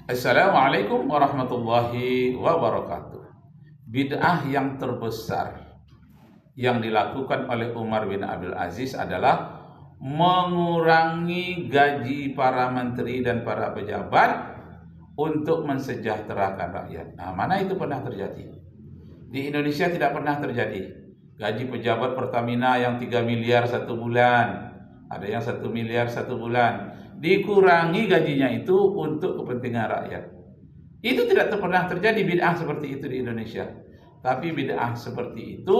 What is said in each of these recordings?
Assalamualaikum warahmatullahi wabarakatuh. Bid'ah yang terbesar yang dilakukan oleh Umar bin Abdul Aziz adalah mengurangi gaji para menteri dan para pejabat untuk mensejahterakan rakyat. Nah, mana itu pernah terjadi? Di Indonesia tidak pernah terjadi. Gaji pejabat Pertamina yang 3 miliar satu bulan, ada yang 1 miliar satu bulan, dikurangi gajinya itu untuk kepentingan rakyat. Itu tidak pernah terjadi bid'ah seperti itu di Indonesia. Tapi bid'ah seperti itu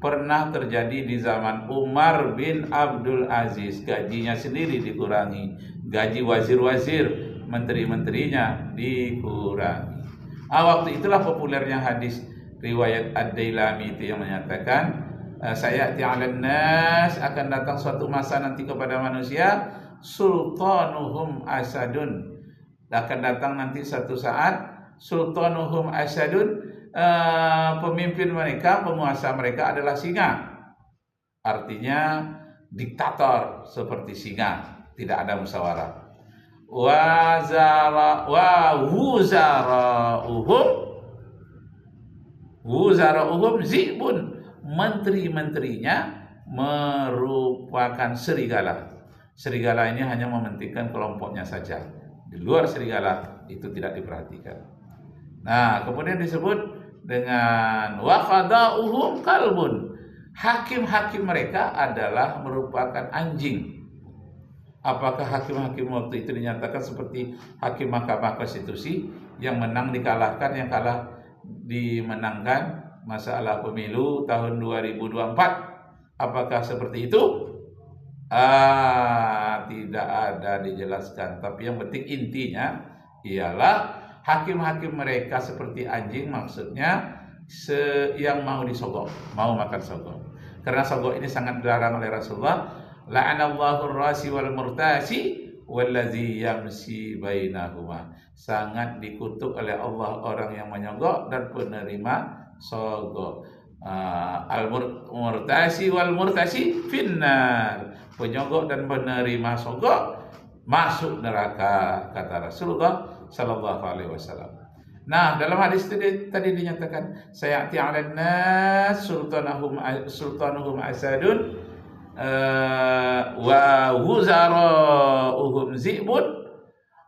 pernah terjadi di zaman Umar bin Abdul Aziz. Gajinya sendiri dikurangi, gaji wazir-wazir, menteri-menterinya dikurangi. Waktu itulah populernya hadis riwayat Ad-Dailami itu yang menyatakan, sayati 'alan nas, akan datang suatu masa nanti kepada manusia, sultanuhum asadun, akan datang nanti satu saat sultanuhum asadun, pemimpin mereka, penguasa mereka adalah singa. Artinya diktator seperti singa, tidak ada musyawarah. Wuzara'uhum zibun, menteri-menterinya merupakan serigala. Serigala ini hanya mementingkan kelompoknya saja. Di luar serigala itu tidak diperhatikan. Nah, kemudian disebut dengan wa qada'uhum kalbun. Hakim-hakim mereka adalah merupakan anjing. Apakah hakim-hakim waktu itu dinyatakan seperti hakim Mahkamah Konstitusi yang menang dikalahkan, yang kalah dimenangkan masalah pemilu tahun 2024? Apakah seperti itu? Tidak ada dijelaskan. Tapi yang penting intinya ialah hakim-hakim mereka seperti anjing, maksudnya yang mau disogok, mau makan sogok. Karena sogok ini sangat dilarang oleh Rasulullah. La'anallahu ar-rasi wal murtasi wallazi yamsi bainahuma. Sangat dikutuk oleh Allah orang yang menyogok dan penerima sogok. Al-murtasi wal murtasi finnar. Penyogok dan penerima sogok masuk neraka, kata Rasulullah sallallahu alaihi wasallam. Nah, dalam hadis tadi dinyatakan sayati 'alan nas sultanuhum asadun wa wuzara'uhum zibun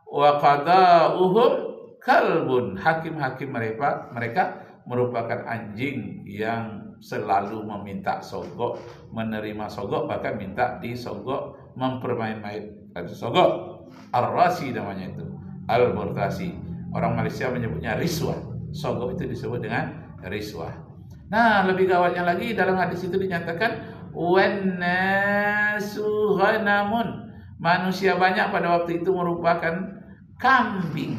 wa qada'uhum kalbun. Hakim-hakim mereka merupakan anjing yang selalu meminta sogok, menerima sogok, bahkan minta disogok, mempermain-main sogok. Ar-rasi namanya itu, al-murtasi. Orang Malaysia menyebutnya riswah. Sogok itu disebut dengan riswah. Nah, lebih gawatnya lagi, dalam hadis itu dinyatakan wan nasu ghanamun. Manusia banyak pada waktu itu merupakan kambing.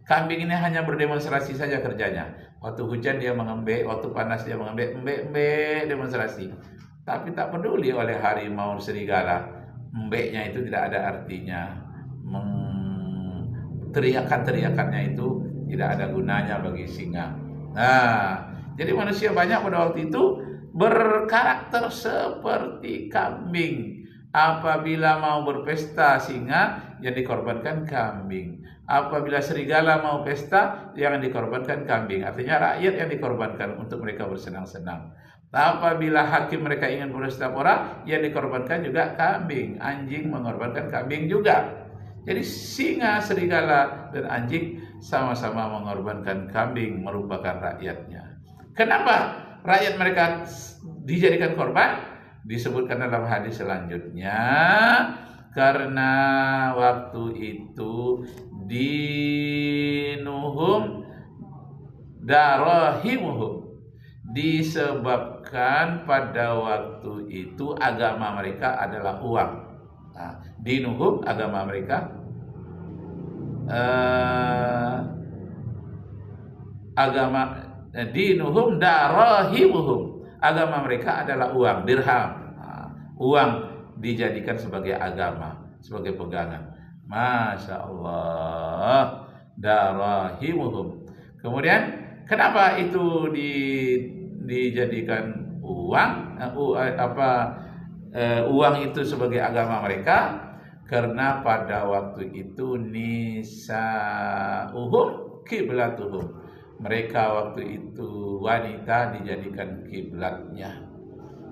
Kambing ini hanya berdemonstrasi saja kerjanya. Waktu hujan dia mengembek, waktu panas dia mengembek, demonstrasi. Tapi tak peduli oleh harimau serigala. Embeknya itu tidak ada artinya. Teriakan-teriakannya itu tidak ada gunanya bagi singa. Nah, jadi manusia banyak pada waktu itu berkarakter seperti kambing. Apabila mau berpesta singa, yang dikorbankan kambing. Apabila serigala mau pesta, yang dikorbankan kambing. Artinya rakyat yang dikorbankan untuk mereka bersenang-senang. Apabila hakim mereka ingin berpesta pora, yang dikorbankan juga kambing. Anjing mengorbankan kambing juga. Jadi singa, serigala, dan anjing sama-sama mengorbankan kambing, merupakan rakyatnya. Kenapa rakyat mereka dijadikan korban? Disebutkan dalam hadis selanjutnya, karena waktu itu dinuhum darahimuhum, disebabkan pada waktu itu agama mereka adalah uang. Nah, dinuhum, agama mereka, dinuhum darahimuhum, agama mereka adalah uang, dirham. Uang dijadikan sebagai agama, sebagai pegangan. Masya Allah, darahimuhum. Kemudian kenapa itu dijadikan uang? Uang itu sebagai agama mereka? Karena pada waktu itu nisa'uhum kiblatuhum. Mereka waktu itu wanita dijadikan kiblatnya.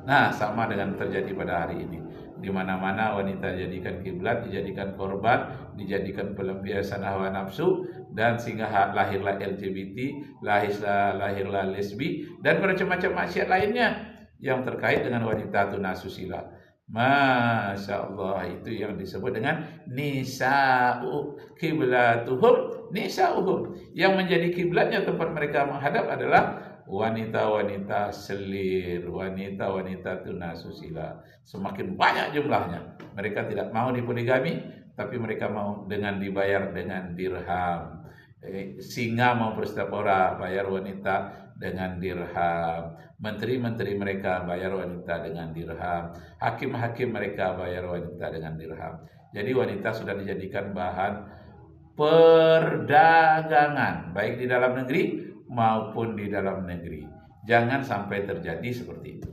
Nah, sama dengan terjadi pada hari ini. Di mana-mana wanita dijadikan kiblat, dijadikan korban, dijadikan pelampiasan hawa nafsu, dan sehingga lahirlah LGBT, lahirlah lesbi, dan macam-macam maksiat lainnya yang terkait dengan wanita tunasusila. Masya Allah, itu yang disebut dengan nisa'u kiblatuhum, nisa'uhum. Yang menjadi kiblatnya tempat mereka menghadap adalah wanita-wanita selir, wanita-wanita tunasusila. Semakin banyak jumlahnya. Mereka tidak mau dipoligami, tapi mereka mau dengan dibayar dengan dirham. Singa mau berstapora, bayar wanita dengan dirham. Menteri-menteri mereka bayar wanita dengan dirham. Hakim-hakim mereka bayar wanita dengan dirham. Jadi wanita sudah dijadikan bahan perdagangan, baik di dalam negeri maupun di dalam negeri. Jangan sampai terjadi seperti itu.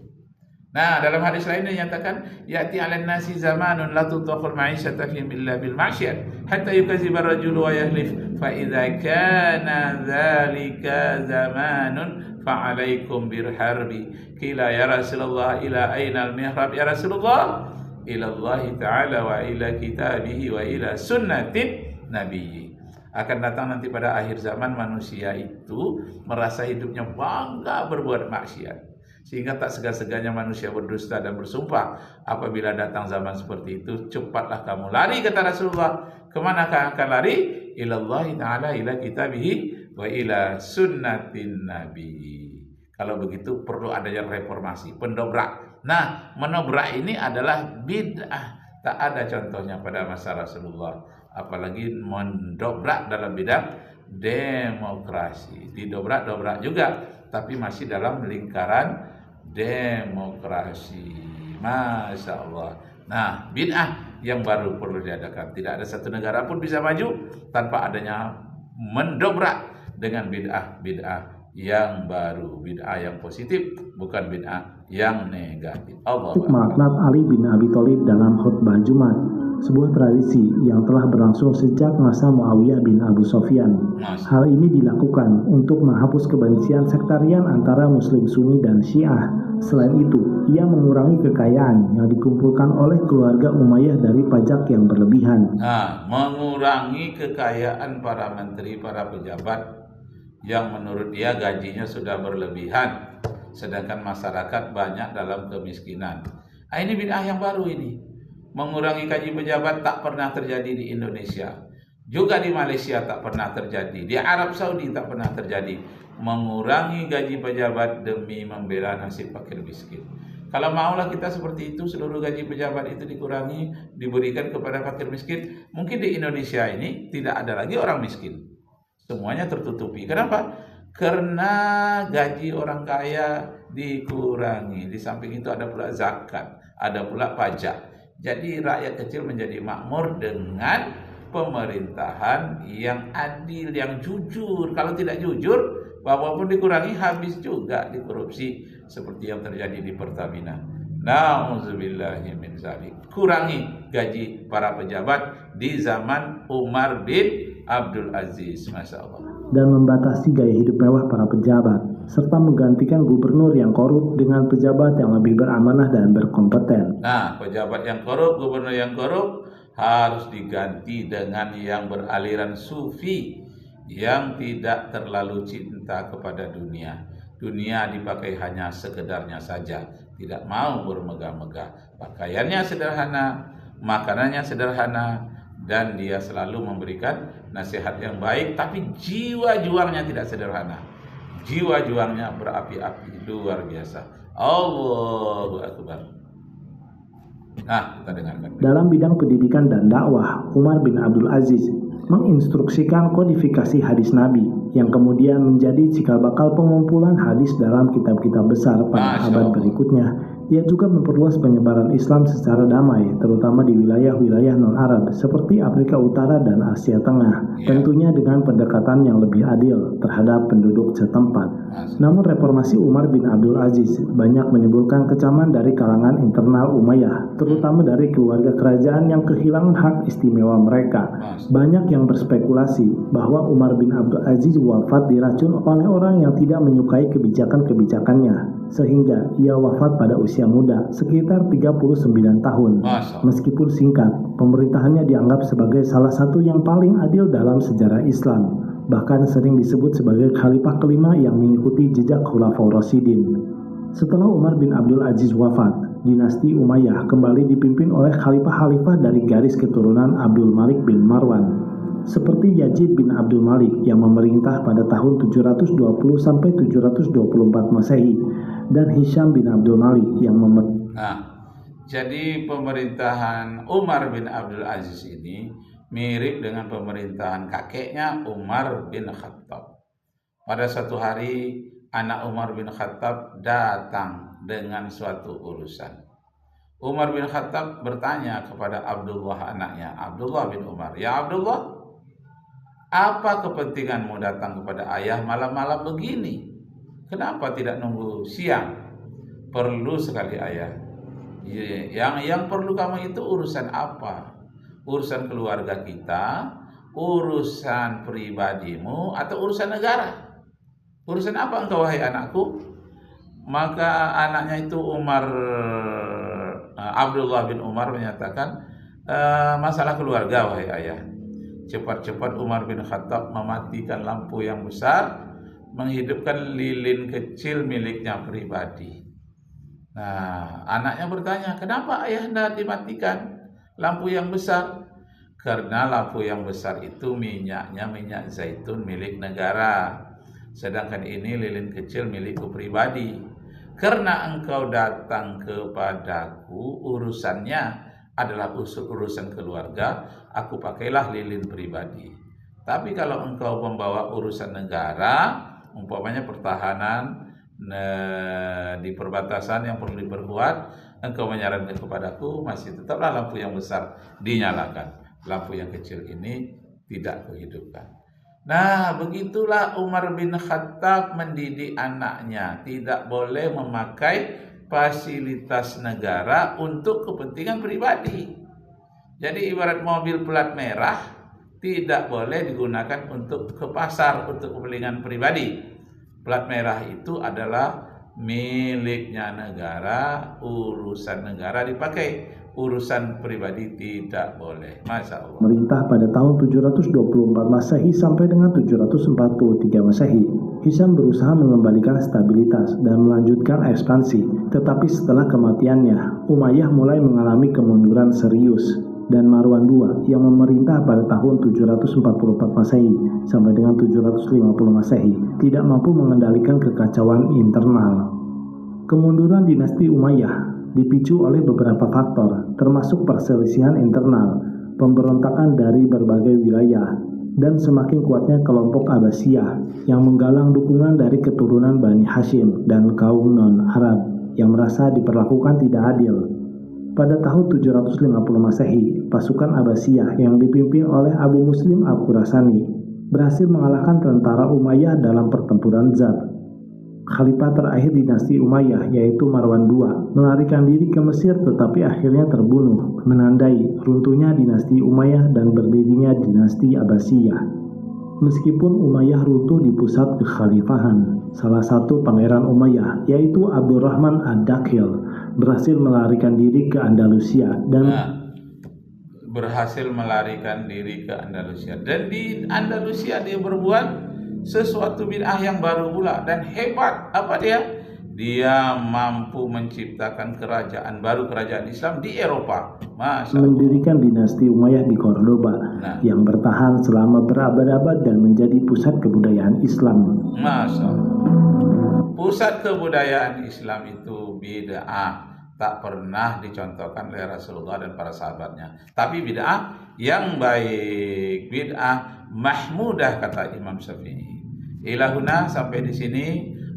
Nah, dalam hadis lain dinyatakan, ya'ti 'alan nasi zamanun la tutaqul ma'isyata fihim illa bil ma'syar hatta yukadziba ar-rajulu wa yahlif fa idza kana dzalika zamanun fa 'alaikum bil harbi. Qila ya Rasulullah ila aina al-mihrab ya Rasulullah? Ila Allah ta'ala wa ila kitabihi wa ila sunnatin nabiyyi. Akan datang nanti pada akhir zaman manusia itu merasa hidupnya bangga berbuat maksiat, sehingga tak segan-segannya manusia berdusta dan bersumpah. Apabila datang zaman seperti itu, cepatlah kamu lari, kata Rasulullah. Kemanakah akan lari? Ilallahi ta'ala ila kitabihi wa ila sunnatin nabi. Kalau begitu perlu adanya reformasi, pendobrak. Nah, menobrak ini adalah bid'ah. Tak ada contohnya pada masa Rasulullah. Apalagi mendobrak dalam bidang demokrasi. Didobrak-dobrak juga, tapi masih dalam lingkaran demokrasi. Masya Allah. Nah, bid'ah yang baru perlu diadakan. Tidak ada satu negara pun bisa maju tanpa adanya mendobrak dengan bid'ah yang baru, bid'ah yang positif, bukan bid'ah yang negatif. Allah. Maknat Ali bin Abi Thalib dalam khutbah Jumat, sebuah tradisi yang telah berlangsung sejak masa Muawiyah bin Abu Sufyan. Hal ini dilakukan untuk menghapus kebencian sektarian antara Muslim Sunni dan Syiah. Selain itu, ia mengurangi kekayaan yang dikumpulkan oleh keluarga Umayyah dari pajak yang berlebihan. Nah, mengurangi kekayaan para menteri, para pejabat yang menurut dia gajinya sudah berlebihan, sedangkan masyarakat banyak dalam kemiskinan. Nah, ini bid'ah yang baru ini. Mengurangi gaji pejabat tak pernah terjadi di Indonesia. Juga di Malaysia tak pernah terjadi. Di Arab Saudi tak pernah terjadi. Mengurangi gaji pejabat demi membela nasib fakir miskin. Kalau maulah kita seperti itu, seluruh gaji pejabat itu dikurangi, diberikan kepada fakir miskin, mungkin di Indonesia ini tidak ada lagi orang miskin. Semuanya tertutupi. Kenapa? Karena gaji orang kaya dikurangi. Di samping itu ada pula zakat, ada pula pajak. Jadi rakyat kecil menjadi makmur dengan pemerintahan yang adil, yang jujur. Kalau tidak jujur, walaupun dikurangi habis juga dikorupsi seperti yang terjadi di Pertamina. Nauzubillahi min dzalik. Kurangi gaji para pejabat di zaman Umar bin Abdul Aziz, Masya Allah. Dan membatasi gaya hidup mewah para pejabat, serta menggantikan gubernur yang korup dengan pejabat yang lebih beramanah dan berkompeten. Nah, pejabat yang korup, gubernur yang korup harus diganti dengan yang beraliran sufi, yang tidak terlalu cinta kepada dunia. Dunia dipakai hanya sekedarnya saja, tidak mau bermegah-megah. Pakaiannya sederhana, makanannya sederhana, dan dia selalu memberikan nasihat yang baik, tapi jiwa juangnya tidak sederhana. Jiwa juangnya berapi-api, luar biasa. Allahu Akbar. Nah, kita dengarkan. Dalam bidang pendidikan dan dakwah, Umar bin Abdul Aziz menginstruksikan kodifikasi hadis Nabi yang kemudian menjadi cikal bakal pengumpulan hadis dalam kitab-kitab besar pada abad berikutnya Ia juga memperluas penyebaran Islam secara damai, terutama di wilayah-wilayah non-Arab seperti Afrika Utara dan Asia Tengah, tentunya dengan pendekatan yang lebih adil terhadap penduduk setempat. Namun reformasi Umar bin Abdul Aziz banyak menimbulkan kecaman dari kalangan internal Umayyah, terutama dari keluarga kerajaan yang kehilangan hak istimewa mereka. Banyak yang berspekulasi bahwa Umar bin Abdul Aziz wafat diracun oleh orang yang tidak menyukai kebijakan-kebijakannya, sehingga ia wafat pada usia muda, sekitar 39 tahun. Meskipun singkat, pemerintahannya dianggap sebagai salah satu yang paling adil dalam sejarah Islam, bahkan sering disebut sebagai khalifah kelima yang mengikuti jejak Khulafaur Rasyidin. Setelah Umar bin Abdul Aziz wafat, dinasti Umayyah kembali dipimpin oleh khalifah-khalifah dari garis keturunan Abdul Malik bin Marwan, seperti Yazid bin Abdul Malik yang memerintah pada tahun 720 sampai 724 Masehi dan Hisham bin Abdul Malik yang jadi pemerintahan Umar bin Abdul Aziz ini mirip dengan pemerintahan kakeknya Umar bin Khattab. Pada suatu hari anak Umar bin Khattab datang dengan suatu urusan. Umar bin Khattab bertanya kepada Abdullah anaknya, Abdullah bin Umar, "Ya Abdullah, apa kepentinganmu datang kepada ayah malam-malam begini? Kenapa tidak nunggu siang?" "Perlu sekali ayah." Yang perlu kamu itu urusan apa? Urusan keluarga kita, urusan pribadimu, atau urusan negara? Urusan apa engkau wahai anakku? Maka anaknya itu Abdullah bin Umar menyatakan, masalah keluarga wahai ayah. Cepat-cepat Umar bin Khattab mematikan lampu yang besar, menghidupkan lilin kecil miliknya pribadi. Nah, anaknya bertanya, "Kenapa ayah hendak dimatikan lampu yang besar?" "Karena lampu yang besar itu minyaknya minyak zaitun milik negara, sedangkan ini lilin kecil milikku pribadi. Karena engkau datang kepadaku, urusannya adalah urusan keluarga, aku pakailah lilin pribadi. Tapi kalau engkau membawa urusan negara, umpamanya pertahanan di perbatasan yang perlu diperkuat, engkau menyarankan kepadaku, masih tetaplah lampu yang besar dinyalakan. Lampu yang kecil ini tidak kuhidupkan." Nah, begitulah Umar bin Khattab mendidik anaknya, tidak boleh memakai fasilitas negara untuk kepentingan pribadi. Jadi ibarat mobil plat merah tidak boleh digunakan untuk ke pasar untuk kepentingan pribadi. Plat merah itu adalah miliknya negara, urusan negara dipakai, urusan pribadi tidak boleh. Masya Allah. Merintah pada tahun 724 Masehi sampai dengan 743 Masehi, Hisham berusaha mengembalikan stabilitas dan melanjutkan ekspansi. Tetapi setelah kematiannya, Umayyah mulai mengalami kemunduran serius, dan Marwan II yang memerintah pada tahun 744 Masehi sampai dengan 750 Masehi tidak mampu mengendalikan kekacauan internal. Kemunduran dinasti Umayyah dipicu oleh beberapa faktor, termasuk perselisihan internal, pemberontakan dari berbagai wilayah, dan semakin kuatnya kelompok Abbasiyah yang menggalang dukungan dari keturunan Bani Hashim dan kaum non-Arab yang merasa diperlakukan tidak adil. Pada tahun 750 Masehi, pasukan Abbasiyah yang dipimpin oleh Abu Muslim Al-Khurasani berhasil mengalahkan tentara Umayyah dalam pertempuran Zat. Khalifah terakhir dinasti Umayyah yaitu Marwan II melarikan diri ke Mesir tetapi akhirnya terbunuh, menandai runtuhnya dinasti Umayyah dan berdirinya dinasti Abbasiyah. Meskipun Umayyah runtuh di pusat kekhalifahan, salah satu pangeran Umayyah yaitu Abdurrahman Ad-Dakhil berhasil melarikan diri ke Andalusia dan di Andalusia dia berbuat sesuatu bid'ah yang baru pula dan hebat. Apa dia? Dia mampu menciptakan kerajaan baru, kerajaan Islam di Eropa. Mendirikan dinasti Umayyah di Cordoba yang bertahan selama berabad-abad dan menjadi pusat kebudayaan Islam. Masya Allah. Pusat kebudayaan Islam itu bid'ah tak pernah dicontohkan oleh Rasulullah dan para sahabatnya. Tapi bid'ah yang baik, bid'ah mahmudah kata Imam Syafi'i. Ilahuna sampai di sini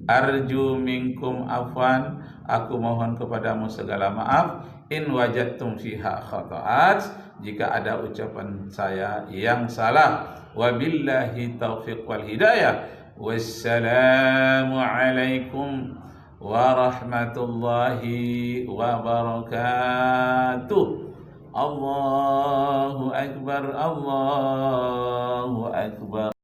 Arju minkum afwan, aku mohon kepadamu segala maaf. In wajadtum fiha khata'at, jika ada ucapan saya yang salah. Wabillahi taufiq wal hidayah. Wassalamu alaikum warahmatullahi wabarakatuh. Allahu akbar, Allahu akbar.